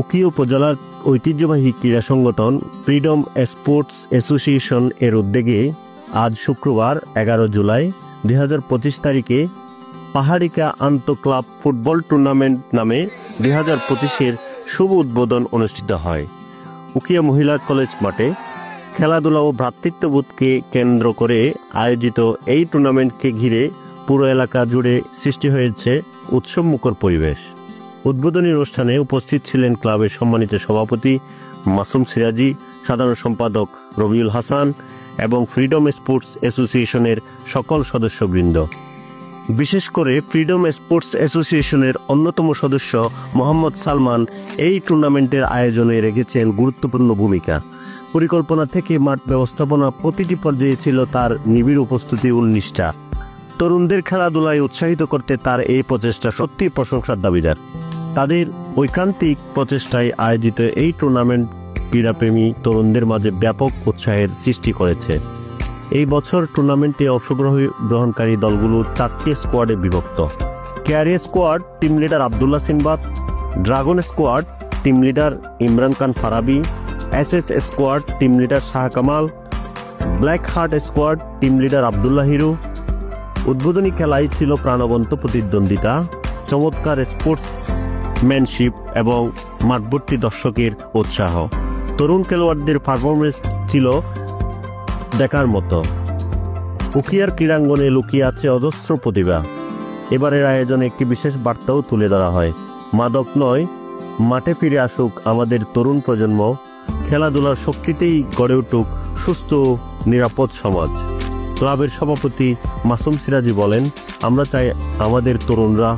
উখিয়া উপজেলার ঐতিহ্যবাহী ক্রীড়া সংগঠন ফ্রিডম স্পোর্টস অ্যাসোসিয়েশন এর উদ্যোগে আজ শুক্রবার 11 জুলাই 2025 তারিখে পাহাড়িকা আন্তঃক্লাব ফুটবল টুর্নামেন্ট নামে 2025-এর শুভ উদ্বোধন অনুষ্ঠিত হয়। উখিয়া মহিলা কলেজ মাঠে খেলাধুলা ও ভ্রাতৃত্ববোধকে কেন্দ্র করে আয়োজিত এই টুর্নামেন্টকে ঘিরে পুরো এলাকা জুড়ে সৃষ্টি হয়েছে উৎসবমুখর পরিবেশ। উদ্বোধনী অনুষ্ঠানে উপস্থিত ছিলেন ক্লাবের সম্মানিত সভাপতি মাসুম সিরাজি, সাধারণ সম্পাদক রবিউল হাসান এবং ফ্রিডম স্পোর্টস অ্যাসোসিয়েশনের সকল সদস্যবৃন্দ। বিশেষ করে ফ্রিডম স্পোর্টস অ্যাসোসিয়েশনের অন্যতম সদস্য মোহাম্মদ সালমান এই টুর্নামেন্টের আয়োজনে রেখেছেন গুরুত্বপূর্ণ ভূমিকা। পরিকল্পনা থেকে মাঠ ব্যবস্থাপনা প্রতিটি পর্যায়ে ছিল তার নিবিড় উপস্থিতি ও নিষ্ঠা। তরুণদের খেলাধুলায় উৎসাহিত করতে তার এই প্রচেষ্টা সত্যি প্রশংসার দাবিদার। তাদের ঐকান্তিক প্রচেষ্টায় আয়োজিত এই টুর্নামেন্ট ক্রীড়াপ্রেমী তরুণদের মাঝে ব্যাপক উৎসাহের সৃষ্টি করেছে। এই বছর টুর্নামেন্টে অংশগ্রহণকারী দলগুলো 4টি স্কোয়াডে বিভক্ত। Carrier squad team leader Abdullah Sinbad, dragon squad team leader Imran Khan Farabi, SS squad team leader Shah Kamal, black heart squad team leader Abdullah Hiru. উদ্বোধনী খেলায় ছিল প্রাণবন্ত প্রতিদ্বন্দ্বিতা, চমৎকার স্পোর্টসম্যানশিপ এবং মাঠভর্তি দর্শকের উৎসাহ। তরুণ খেলোয়াড়দের পারফরমেন্স ছিল দেখার মতো। উখিয়ার ক্রীড়াঙ্গনে লুকিয়ে আছে অজস্র প্রতিভা। এবারের আয়োজনে একটি বিশেষ বার্তাও তুলে ধরা হয়, মাদক নয়, মাঠে ফিরে আসুক আমাদের তরুণ প্রজন্ম, খেলাধুলার শক্তিতেই গড়ে উঠুক সুস্থ ও নিরাপদ সমাজ। ক্লাবের সভাপতি মাসুম সিরাজি বলেন, আমরা চাই আমাদের তরুণরা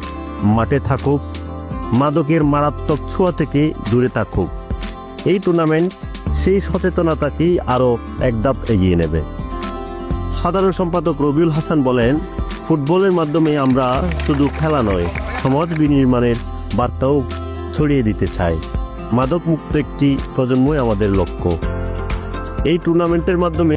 মাঠে থাকুক, মাদকের মারাত্মক ছোঁয়া থেকে দূরে থাকুক। এই টুর্নামেন্ট সেই সচেতনতাকেই আরও এক ধাপ এগিয়ে নেবে। সাধারণ সম্পাদক রবিউল হাসান বলেন, ফুটবলের মাধ্যমে আমরা শুধু খেলা নয়, সমাজ বিনির্মাণের বার্তাও ছড়িয়ে দিতে চাই। মাদক মুক্ত একটি প্রজন্মই আমাদের লক্ষ্য। এই টুর্নামেন্টের মাধ্যমে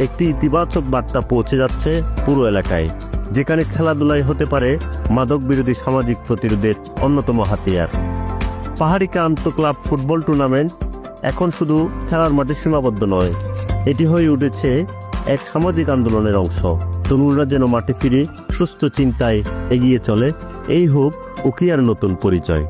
একটি ইতিবাচক বার্তা পৌঁছে যাচ্ছে পুরো এলাকায়, যেখানে খেলাধুলায় হতে পারে মাদক বিরোধী সামাজিক প্রতিরোধের অন্যতম হাতিয়ার। পাহাড়িকা আন্তঃক্লাব ফুটবল টুর্নামেন্ট এখন শুধু খেলার মাঠে সীমাবদ্ধ নয়, এটি হয়ে উঠেছে এক সামাজিক আন্দোলনের অংশ। তরুণরা যেন মাঠে ফিরে সুস্থ চিন্তায় এগিয়ে চলে, এই হোক উখিয়ার নতুন পরিচয়।